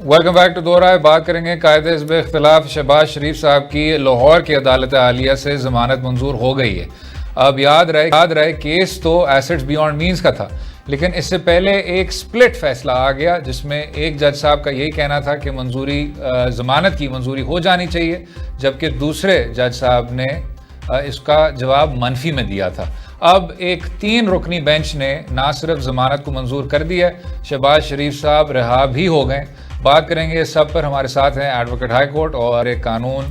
Welcome back to दो राय। बात करेंगे कायदे हिज़्ब इख्तिलाफ शहबाज शरीफ साहब की लाहौर की अदालत आलिया से ज़मानत मंजूर हो गई है। अब याद रहे केस तो एसेट्स बियॉन्ड मींस का था, लेकिन इससे पहले एक स्प्लिट फैसला आ गया जिसमें एक जज साहब का यही कहना था कि ज़मानत की मंजूरी हो जानी चाहिए, जबकि दूसरे जज साहब ने इसका जवाब मनफी में दिया था। अब एक 3 रुकनी बेंच ने ना सिर्फ ज़मानत को मंजूर कर दिया, शहबाज शरीफ साहब रिहा भी हो गए। बात करेंगे इस सब पर। हमारे साथ हैं एडवोकेट हाई कोर्ट और एक कानून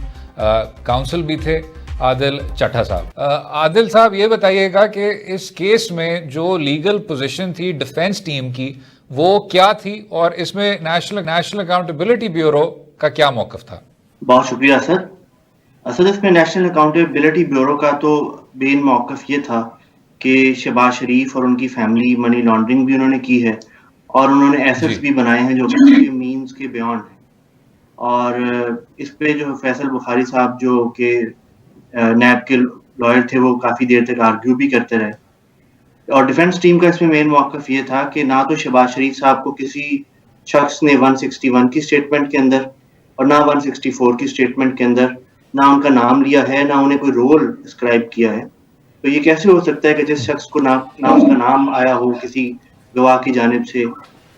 काउंसिल भी थे, आदिल चट्टा साहब। आदिल साहब, ये बताइएगा कि इस केस में जो लीगल पोजीशन थी डिफेंस टीम की वो क्या थी और इसमें नेशनल अकाउंटेबिलिटी ब्यूरो का क्या मौक़िफ़ था? बहुत शुक्रिया सर। असल इसमें नेशनल अकाउंटेबिलिटी ब्यूरो का तो मेन मौक़िफ़ ये था कि शहबाज शरीफ और उनकी फैमिली मनी लॉन्ड्रिंग भी उन्होंने की है और उन्होंने एसेट्स भी बनाए हैं जो कि मींस के बियॉन्ड हैं। और इस पे जो फैसल बुखारी साहब जो कि नैब के लॉयर थे वो काफ़ी देर तक आर्ग्यू भी करते रहे। और डिफेंस टीम का इसमें मेन मौक़िफ़ ये था कि ना तो शहबाज शरीफ साहब को किसी शख्स ने 161 की स्टेटमेंट के अंदर और ना 164 की स्टेटमेंट के अंदर ना उनका नाम लिया है, ना उन्हें कोई रोल डिस्क्राइब किया है। तो ये कैसे हो सकता है कि जिस शख्स को ना उसका नाम आया हो किसी गवाह की जानिब से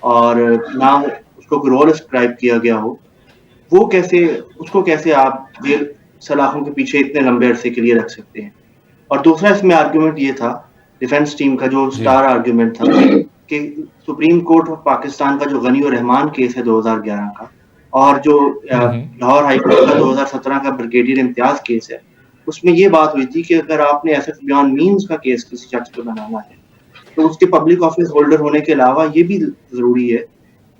और ना उसको कोई रोल डिस्क्राइब किया गया हो, वो कैसे आप जेल सलाखों के पीछे इतने लंबे अरसे के लिए रख सकते हैं? और दूसरा इसमें आर्गुमेंट ये था डिफेंस टीम का, जो स्टार आर्गुमेंट था कि सुप्रीम कोर्ट ऑफ पाकिस्तान का जो गनी और रहमान केस है 2011 का और जो लाहौर हाई कोर्ट का 2017 का ब्रिगेडियर इम्तियाज केस है, उसमें ये बात हुई थी कि अगर आपने एसेट्स बियॉन्ड मींस का केस किसी शख्स पे बनाना है तो उसके पब्लिक ऑफिस होल्डर होने के अलावा ये भी जरूरी है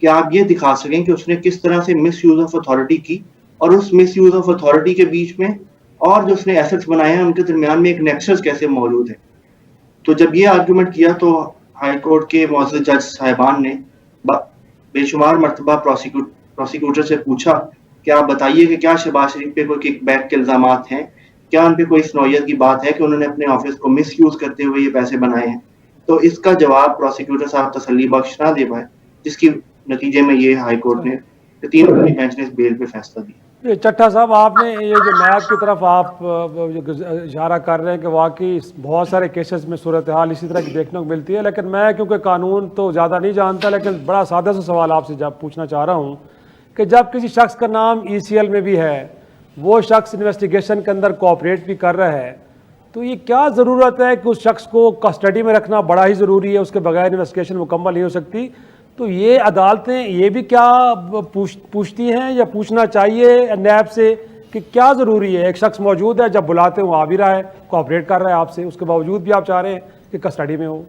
कि आप ये दिखा सकें कि उसने किस तरह से मिस यूज ऑफ अथॉरिटी की और उस मिस यूज ऑफ अथॉरिटी के बीच में और जो उसने एसेट्स बनाए हैं उनके दरमियान में एक नेक्सस कैसे मौजूद है। तो जब ये आर्गुमेंट किया तो हाई कोर्ट के मौजूद जज साहिबान ने बेशुमार मरतबा प्रोसिक्यूटर से पूछा कि आप बताइए कि क्या शहबाज शरीफ पे कोई किकबैक के इल्जामात हैं, क्या उन पे कोई स्नोयत की बात है कि उन्होंने अपने ऑफिस को मिस यूज करते हुए ये पैसे बनाए हैं। तो इसका जवाब प्रोसिक्यूटर साहब तसल्ली बख्श ना दे पाए, जिसकी नतीजे में ये हाई कोर्ट ने 3 बेंच ने इस बेल पे फैसला दिया। चट्टा साहब, आपने ये जो नैब की तरफ आप इशारा कर रहे हैं कि वाकई बहुत सारे केसेस में सूरत हाल इसी तरह की देखने को मिलती है, लेकिन मैं क्योंकि कानून तो ज़्यादा नहीं जानता, लेकिन बड़ा सादा सा सवाल आपसे जब पूछना चाह रहा हूँ कि जब किसी शख्स का नाम ECL में भी है, वो शख्स इन्वेस्टिगेशन के अंदर कोऑपरेट भी कर रहा है, तो ये क्या ज़रूरत है कि उस शख्स को कस्टडी में रखना बड़ा ही ज़रूरी है, उसके बगैर इन्वेस्टिगेशन मुकम्मल नहीं हो सकती। तो ये अदालतें ये भी क्या पूछती हैं या पूछना चाहिए नैब से कि क्या ज़रूरी है? एक शख्स मौजूद है, जब बुलाते हैं वो आ भी रहा है, कोऑपरेट कर रहा है आपसे, उसके बावजूद भी आप चाह रहे हैं कि कस्टडी में हो।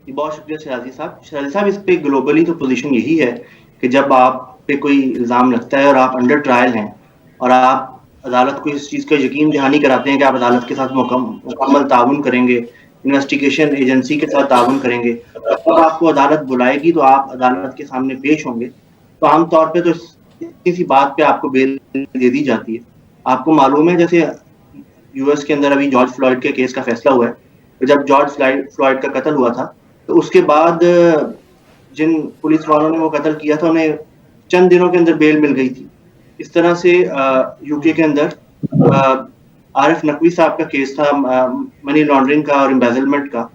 बहुत शुक्रिया शहजादी साहब। इस पे ग्लोबली तो पोजीशन यही है कि जब आप पे कोई इल्ज़ाम लगता है और आप अंडर ट्रायल हैं और आप अदालत को इस चीज़ का यकीन दहानी कराते हैं कि आप अदालत के साथ मुकम्मल ताउन करेंगे, इन्वेस्टिगेशन एजेंसी के साथ ताउन करेंगे, जब आपको अदालत बुलाएगी तो आप अदालत के सामने पेश होंगे। तो आमतौर पर तो किसी बात पे आपको बेल दे दी जाती है। आपको मालूम है जैसे US के अंदर अभी जॉर्ज फ्लॉयड के केस का फैसला हुआ है, तो जब जॉर्ज फ्लॉयड का कत्ल हुआ था तो उसके बाद जिन पुलिस वालों ने वो कत्ल किया था उन्हें चंद दिनों के अंदर बेल मिल गई थी। इस तरह से UK के अंदर आरिफ नकवी साहब का केस था मनी लॉन्ड्रिंग का और एम्बेजलमेंट का,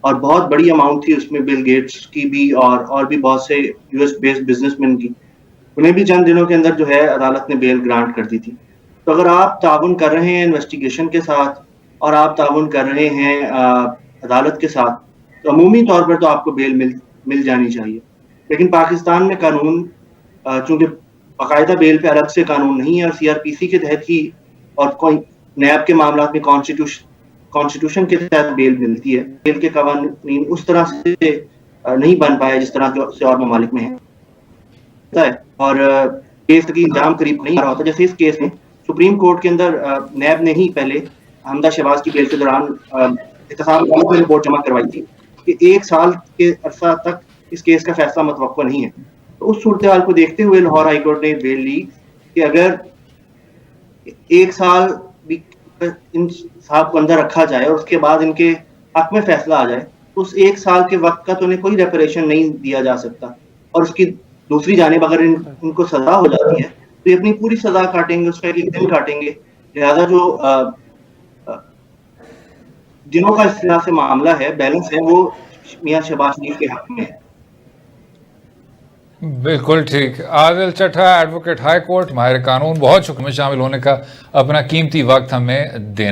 और बहुत बड़ी अमाउंट थी उसमें बिल गेट्स की भी और भी बहुत से US बेस्ड बिजनेसमैन की, उन्हें भी चंद दिनों के अंदर जो है अदालत ने बेल ग्रांट कर दी थी। तो अगर आप ताउन कर रहे हैं इन्वेस्टिगेशन के साथ और आप ताउन कर रहे हैं अदालत के साथ, तो अमूमी तौर पर तो आपको बेल मिल जानी चाहिए। लेकिन पाकिस्तान में कानून चूंकि बाकायदा बेल पे अलग से कानून नहीं है और CRPC के तहत ही और कोई नैब के मामला में कॉन्स्टिट्यूशन के तहत बेल मिलती है। बेल के कानून उस तरह से नहीं बन पाए जिस तरह से और ममालिक में है और केस की इंजाम करीब नहीं आ रहा होता। जैसे इस केस में सुप्रीम कोर्ट के अंदर नैब ने ही पहले हमदा शहबाज की बेल के दौरान रिपोर्ट जमा करवाई थी कि 1 साल के अरसा तक इस केस का फैसला मतवक्को नहीं है। तो उस सूरत हाल को देखते हुए लाहौर हाई कोर्ट ने बेल ली कि अगर 1 साल भी इन साहब को अंदर रखा जाए और उसके बाद इनके हक में फैसला आ जाए तो उस 1 साल के वक्त का तो उन्हें कोई रेपरेशन नहीं दिया जा सकता। और उसकी दूसरी जानिब अगर इनको सजा हो जाती है तो ये अपनी पूरी सजा काटेंगे, उसका एक दिन काटेंगे। लिहाजा जो दिनों का इस तरह से मामला है, बैलेंस है, वो मियां शहबाज शरीफ के हक में है। बिल्कुल ठीक। आदिल चट्टा, एडवोकेट हाई कोर्ट, माहिर कानून, बहुत शुक्रिया शामिल होने का, अपना कीमती वक्त हमें देने